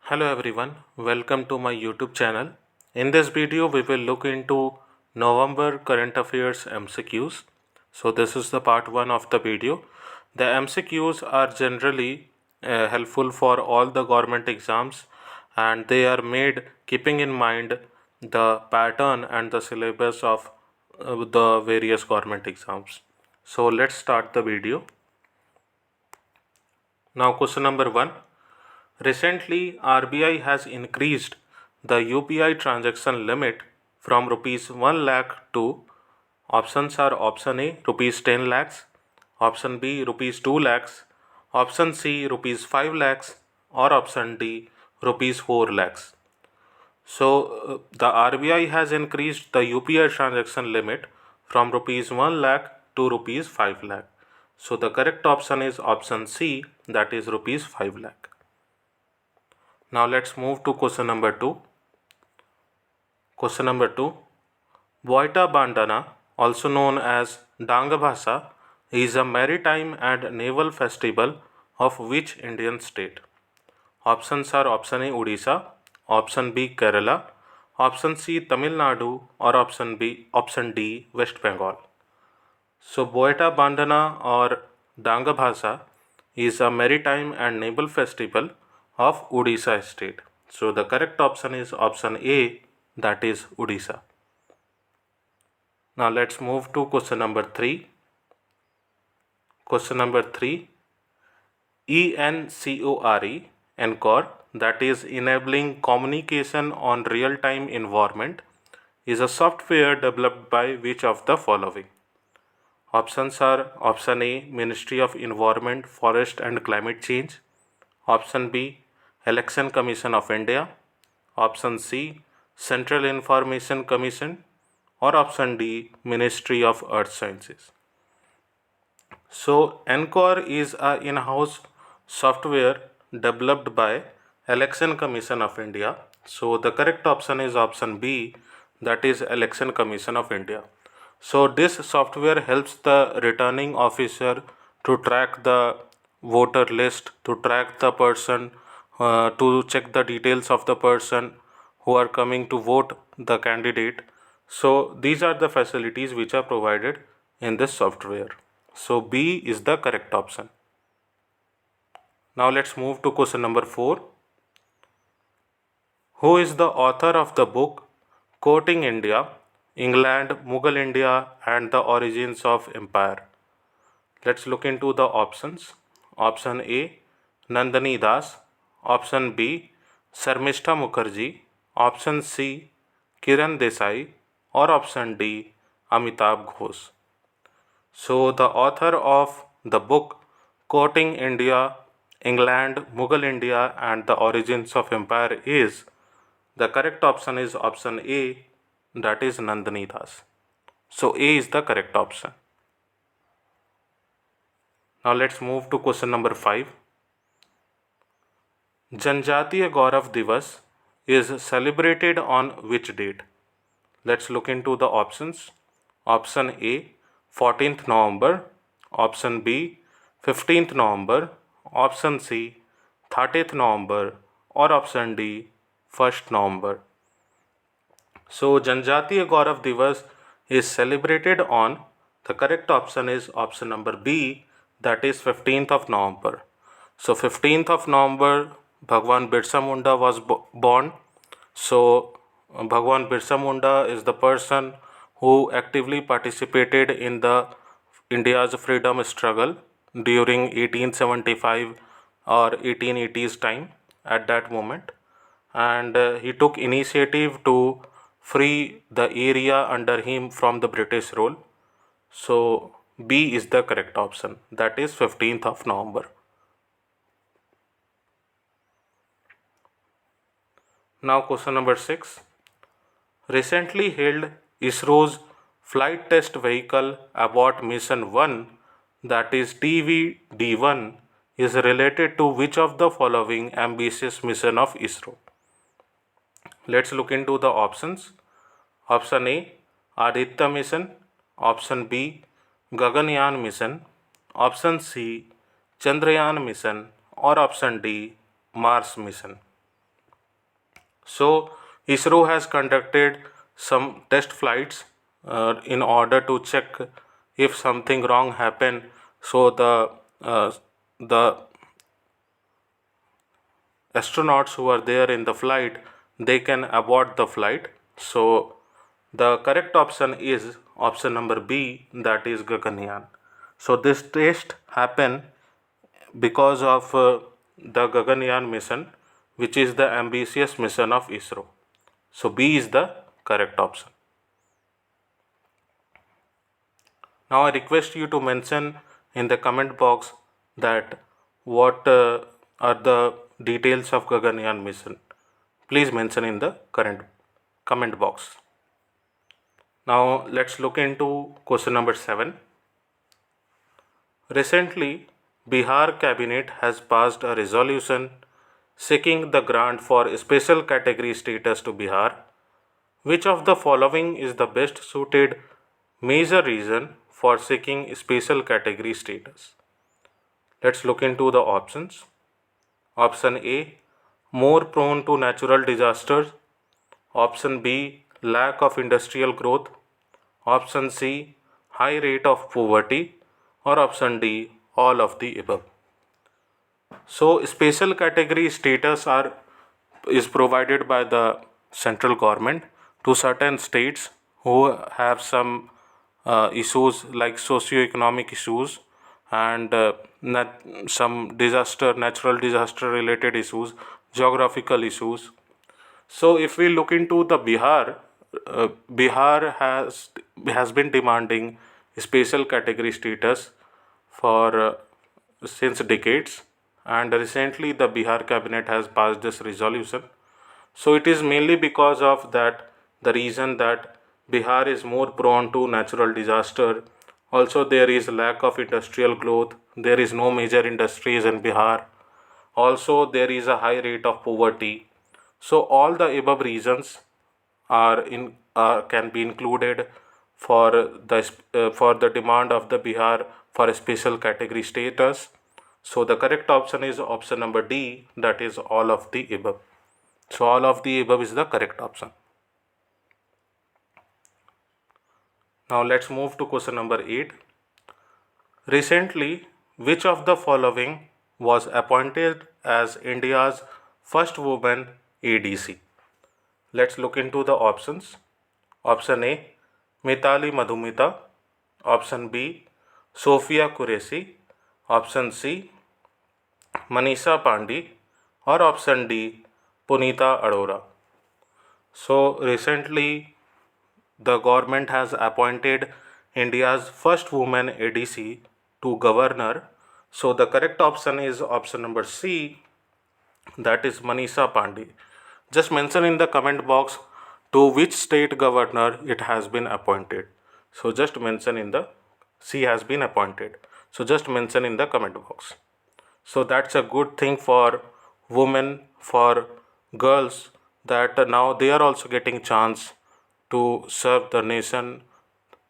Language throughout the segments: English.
Hello everyone, welcome to my YouTube channel. In this video we will look into November current affairs MCQs. So this is the part 1 of the video. The MCQs are generally helpful for all the government exams, and they are made keeping in mind the pattern and the syllabus of the various government exams. So let's start the video. Now question number 1. Recently, RBI has increased the UPI transaction limit from rupees 1 lakh to options are option A rupees 10 lakhs, option B rupees 2 lakhs, option C rupees 5 lakhs, or option D rupees 4 lakhs. So the RBI has increased the UPI transaction limit from rupees 1 lakh to rupees 5 lakh. So the correct option is option C, that is rupees 5 lakh. Now let's move to question number 2. Question number 2. Boita Bandana, also known as Dangabhasa, is a maritime and naval festival of which Indian state? Options are option A Odisha, option B Kerala, option C Tamil Nadu, or option D West Bengal. So Boita Bandana or Dangabhasa is a maritime and naval festival of Odisha state. So the correct option is option A, that is Odisha. Now let's move to question number 3. Question number 3. ENCORE, that is enabling communication on real-time environment, is a software developed by which of the following? Options are option A Ministry of Environment, Forest and Climate Change, option B Election Commission of India, option C Central Information Commission, or option D Ministry of Earth Sciences. So ENCORE is a in-house software developed by Election Commission of India. So the correct option is option B, that is Election Commission of India. So this software helps the returning officer to track the voter list, to track the person, to check the details of the person who are coming to vote the candidate. So these are the facilities which are provided in this software. So B is the correct option. Now let's move to question number 4. Who is the author of the book Quoting India, England, Mughal India and the Origins of Empire? Let's look into the options. Option A Nandini Das, option B Sarmishta Mukherjee, option C Kiran Desai, or option D Amitabh Ghosh. So the author of the book Quoting India, England, Mughal India and the Origins of Empire is, the correct option is option A, that is Nandini Das. So A is the correct option. Now let's move to question number 5. Janjatiya Gaurav Divas is celebrated on which date? Let's look into the options. Option A 14th November, option B 15th November, option C 30th November, or option D 1st November. So Janjatiya Gaurav Divas is celebrated on, the correct option is option number B, that is 15th of November. So 15th of November Bhagwan Birsa Munda was born. So Bhagwan Birsa Munda is the person who actively participated in the India's freedom struggle during 1875 or 1880s time at that moment, and he took initiative to free the area under him from the British rule. So B is the correct option, that is 15th of November. Now question number 6. Recently held ISRO's flight test vehicle abort mission 1, that is TVD1, is related to which of the following ambitious mission of ISRO? Let's look into the options. Option A Aditya mission, option B Gaganyaan mission, option C Chandrayaan mission, or option D Mars mission. So ISRO has conducted some test flights in order to check if something wrong happened, so uh, the astronauts who are there in the flight, they can abort the flight. So the correct option is option number B, that is Gaganyaan. So this test happened because of the Gaganyaan mission, which is the ambitious mission of ISRO. So B is the correct option. Now I request you to mention in the comment box that what are the details of Gaganyaan mission. Please mention in the current comment box. Now let's look into question number 7. Recently, Bihar cabinet has passed a resolution seeking the grant for special category status to Bihar. Which of the following is the best suited major reason for seeking special category status? Let's look into the options. Option A, more prone to natural disasters. Option B, lack of industrial growth. Option C, high rate of poverty. Or option D, all of the above. So special category status is provided by the central government to certain states who have some issues like socio-economic issues and some natural disaster related issues, geographical issues. So if we look into the Bihar has been demanding special category status for since decades, and recently the Bihar cabinet has passed this resolution. So it is mainly because of that, the reason that Bihar is more prone to natural disaster. Also there is lack of industrial growth. There is no major industries in Bihar. Also there is a high rate of poverty. So all the above reasons can be included for the demand of the Bihar for a special category status. So the correct option is option number D, that is all of the above. So all of the above is the correct option. Now let's move to question number 8. Recently, which of the following was appointed as India's first woman ADC? Let's look into the options. Option A, Mitali Madhumita. Option B, Sophia Qureshi. Option C, Manisha Pandey. Or option D, Punita Arora. So recently the government has appointed India's first woman ADC to governor. So the correct option is option number C, that is Manisha Pandey. Just mention in the comment box to which state governor it has been appointed. So just mention in the C has been appointed. So just mention in the comment box. So that's a good thing for women, for girls, that now they are also getting chance to serve the nation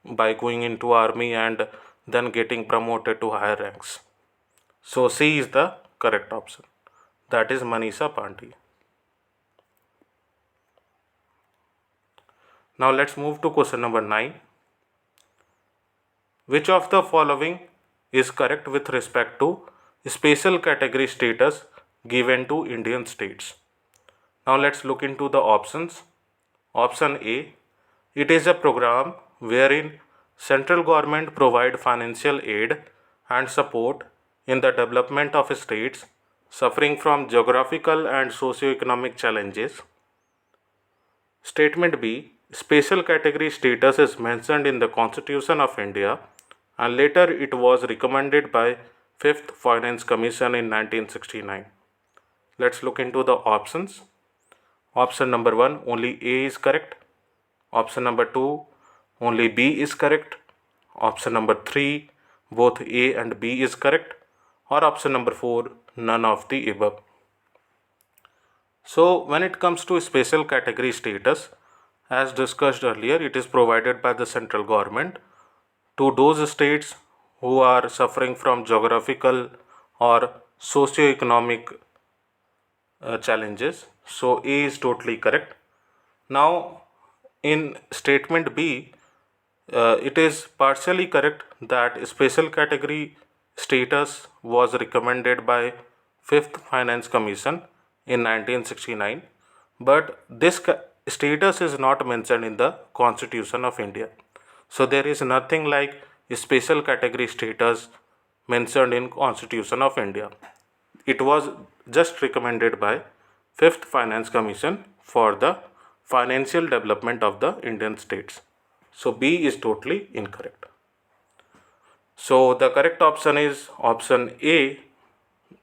by going into army and then getting promoted to higher ranks. So C is the correct option, that is Manisha Pandey. Now let's move to question number 9. Which of the following is correct with respect to special category status given to Indian states? Now let's look into the options. Option A, it is a program wherein central government provide financial aid and support in the development of states suffering from geographical and socio-economic challenges. Statement B, special category status is mentioned in the Constitution of India and later it was recommended by 5th Finance Commission in 1969. Let's look into the options. Option number 1, only A is correct. Option number 2, only B is correct. Option number 3, both A and B is correct. Or option number 4, none of the above. So when it comes to special category status, as discussed earlier, it is provided by the central government to those states who are suffering from geographical or socio-economic challenges. So A is totally correct. Now in statement B, it is partially correct that special category status was recommended by 5th Finance Commission in 1969, but this status is not mentioned in the Constitution of India. So there is nothing like special category status mentioned in Constitution of India. It was just recommended by 5th Finance Commission for the financial development of the Indian states. So B is totally incorrect. So the correct option is option A.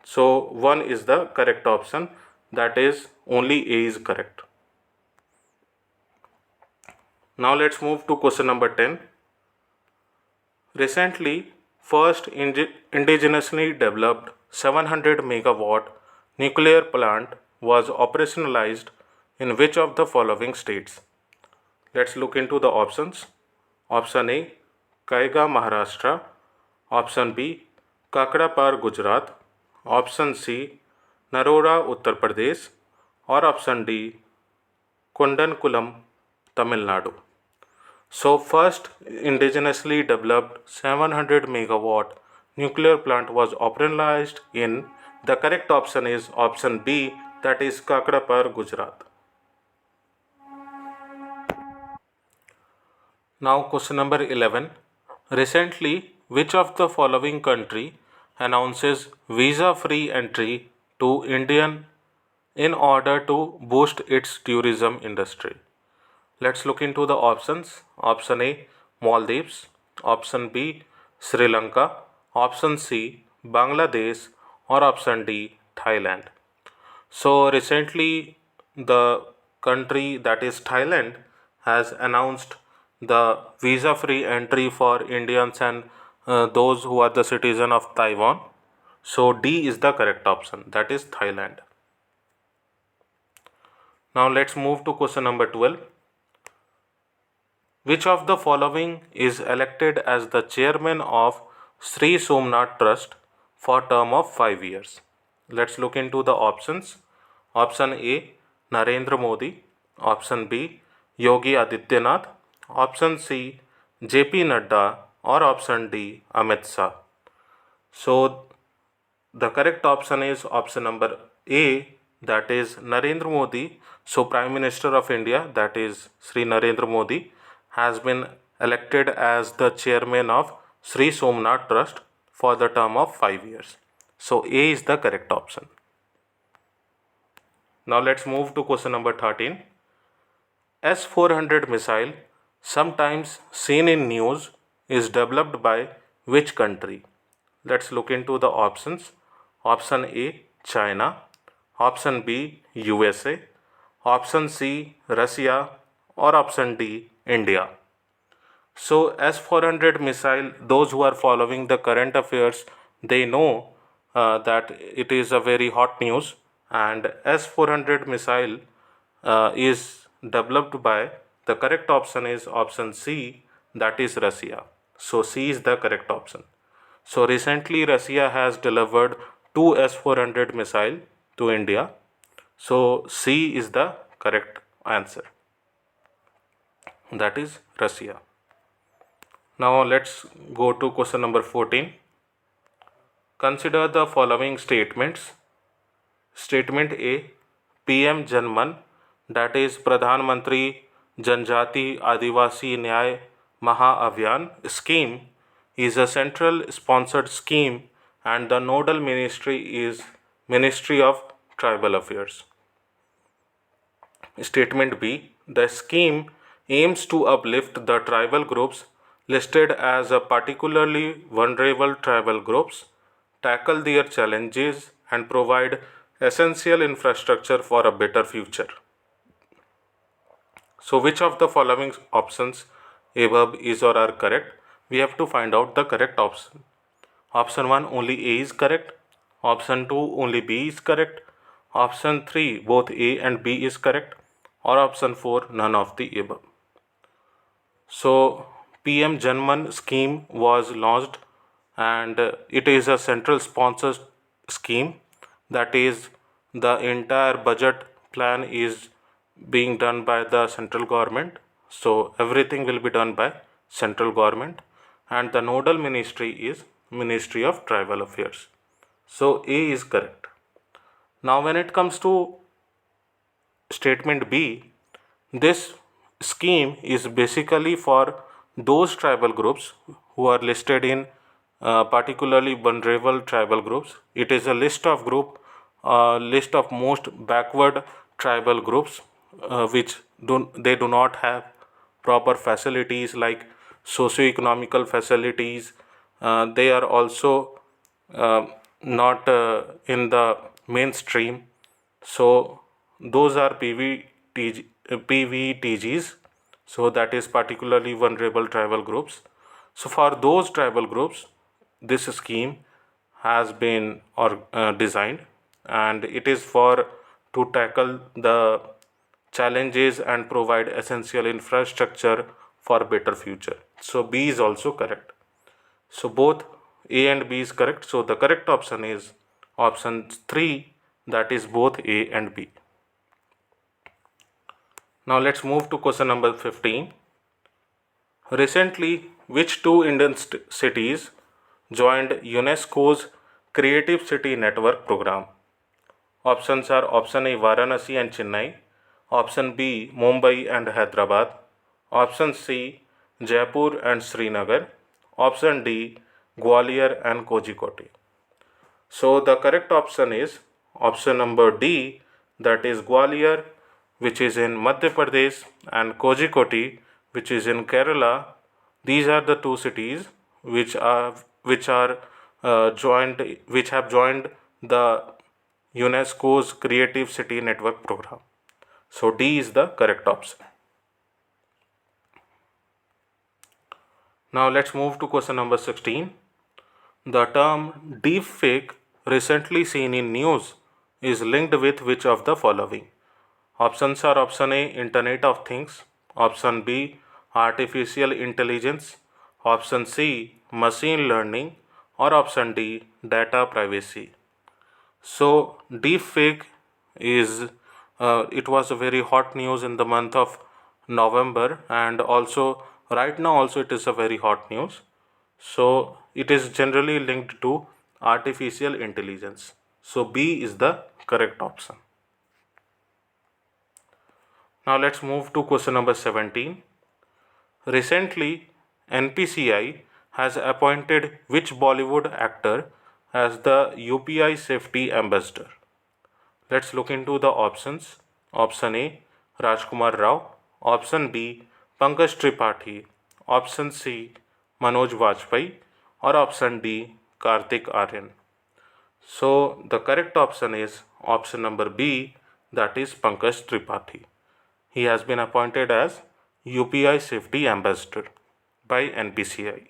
So 1 is the correct option, that is only A is correct. Now let's move to question number 10. Recently, first indigenously developed 700 megawatt nuclear plant was operationalized in which of the following states? Let's look into the options. Option A, Kaiga, Maharashtra. Option B, Kakrapar, Gujarat. Option C, Narora, Uttar Pradesh. Or option D, Kundankulam, Tamil Nadu. So first indigenously developed 700 megawatt nuclear plant was operationalized in, the correct option is option B, that is Kakrapar, Gujarat. Now question number 11. Recently, which of the following country announces visa-free entry to Indian in order to boost its tourism industry? Let's look into the options. Option A, Maldives. Option B, Sri Lanka. Option C, Bangladesh. Or option D, Thailand. So recently, the country, that is Thailand, has announced the visa-free entry for Indians and those who are the citizen of Taiwan. So D is the correct option, that is Thailand. Now let's move to question number 12. Which of the following is elected as the chairman of Sri Somnath Trust for term of 5 years? Let's look into the options. Option A, Narendra Modi. Option B, Yogi Adityanath. Option C, JP Nadda. Or option D, Amit Shah. So the correct option is option number A, that is Narendra Modi. So Prime Minister of India, that is Sri Narendra Modi, has been elected as the chairman of Sri Somnath Trust for the term of 5 years. So A is the correct option. Now let's move to question number 13. S-400 missile, sometimes seen in news, is developed by which country? Let's look into the options. Option A, China. Option B, USA. Option C, Russia. Or option D, India. So S-400 missile, those who are following the current affairs, they know that it is a very hot news, and S-400 missile is developed by, the correct option is option C, that is Russia. So C is the correct option. So recently Russia has delivered 2 S-400 missile to India. So C is the correct answer, that is Russia. Now let's go to question number 14. Consider the following statements. Statement A, PM Janman, that is Pradhan Mantri Janjati Adivasi Nyay Maha scheme, is a central sponsored scheme and the nodal ministry is Ministry of Tribal Affairs. Statement B, the scheme aims to uplift the tribal groups listed as a particularly vulnerable tribal groups, tackle their challenges and provide essential infrastructure for a better future. So which of the following options above is or are correct? We have to find out the correct option. Option 1, only A is correct. Option 2, only B is correct. Option 3, both A and B is correct. Or option 4, none of the above. So PM Janman scheme was launched and it is a central sponsored scheme, that is the entire budget plan is being done by the central government. So everything will be done by central government, and the nodal ministry is Ministry of Tribal Affairs. So A is correct. Now when it comes to statement B, this scheme is basically for those tribal groups who are listed in particularly vulnerable tribal groups. It is a list of most backward tribal groups which they do not have proper facilities like socio-economical facilities. They are also not in the mainstream. So those are PVTGs. So that is particularly vulnerable tribal groups. So for those tribal groups, this scheme has been designed, and it is for to tackle the challenges and provide essential infrastructure for better future. So B is also correct. So both A and B is correct. So the correct option is option 3, that is both A and B. Now let's move to question number 15. Recently, which two Indian cities joined UNESCO's Creative City Network program? Options are option A Varanasi and Chennai, option B Mumbai and Hyderabad, option C Jaipur and Srinagar, option D Gwalior and Kozhikode. So the correct option is option number D, that is Gwalior, which is in Madhya Pradesh, and Kozhikode, which is in Kerala. These are the two cities which have joined the UNESCO's Creative City Network program. So D is the correct option. Now let's move to question number 16. The term deepfake recently seen in news is linked with which of the following? Options are option A Internet of Things, option B artificial intelligence, option C machine learning, or option D data privacy. So deepfake is it was a very hot news in the month of November, and also right now also it is a very hot news. So it is generally linked to artificial intelligence. So B is the correct option. Now let's move to question number 17. Recently, NPCI has appointed which Bollywood actor as the UPI Safety Ambassador? Let's look into the options. Option A Rajkumar Rao, option B Pankaj Tripathi, option C Manoj Vajpayee, or option D Kartik Aryan. So the correct option is option number B, that is Pankaj Tripathi. He has been appointed as UPI Safety Ambassador by NPCI.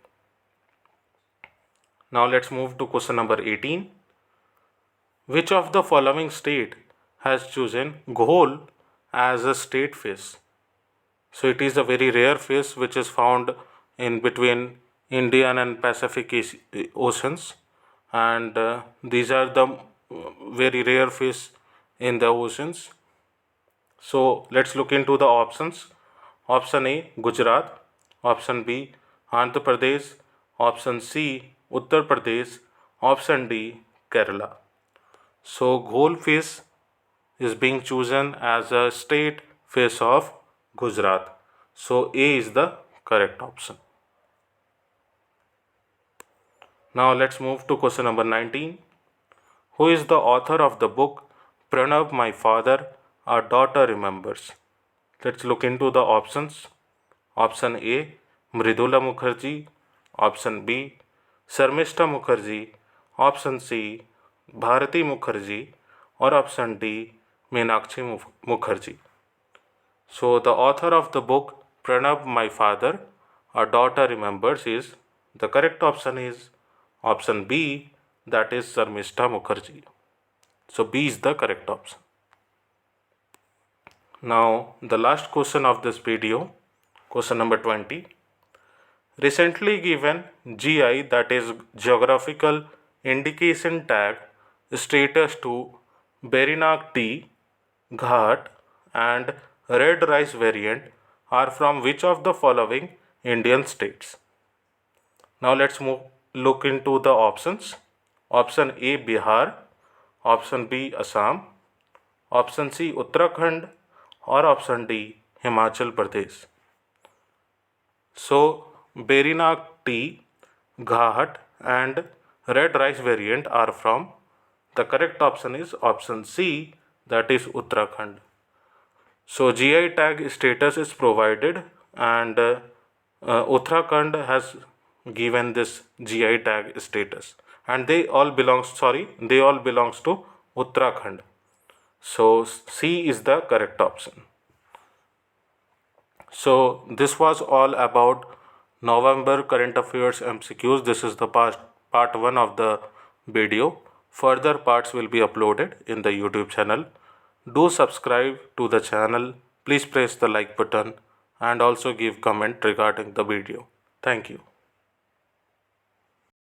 Now let's move to question number 18. Which of the following state has chosen Ghol as a state fish? So it is a very rare fish which is found in between Indian and Pacific Oceans, and these are the very rare fish in the oceans. So let's look into the options. Option A Gujarat, option B Andhra Pradesh, option C Uttar Pradesh, option D Kerala. So Ghol fish is being chosen as a state fish of Gujarat. So A is the correct option. Now let's move to question number 19. Who is the author of the book Pranav, My Father, Our Daughter Remembers? Let's look into the options. Option A Mridula Mukherjee, option B Sharmishta Mukherjee, option C Bharati Mukherjee, or option D Meenakshi Mukherjee. So the author of the book Pranav, My Father, Our Daughter Remembers is, the correct option is option B, that is Sharmishta Mukherjee. So B is the correct option. Now the last question of this video, question number 20. Recently given GI, that is Geographical Indication Tag status to Berinak tea, Ghat, and red rice variant are from which of the following Indian states? Now let's look into the options. Option A Bihar, option B Assam, option C Uttarakhand, or option D Himachal Pradesh. So Berinak tea, Ghat, and red rice variant are from, the correct option is option C, that is Uttarakhand. So GI tag status is provided, and Uttarakhand has given this GI tag status, and they all belongs to Uttarakhand. So C is the correct option. So this was all about November current affairs MCQs. This is the part 1 of the video. Further parts will be uploaded in the YouTube channel. Do subscribe to the channel. Please press the like button and also give comment regarding the video. Thank you.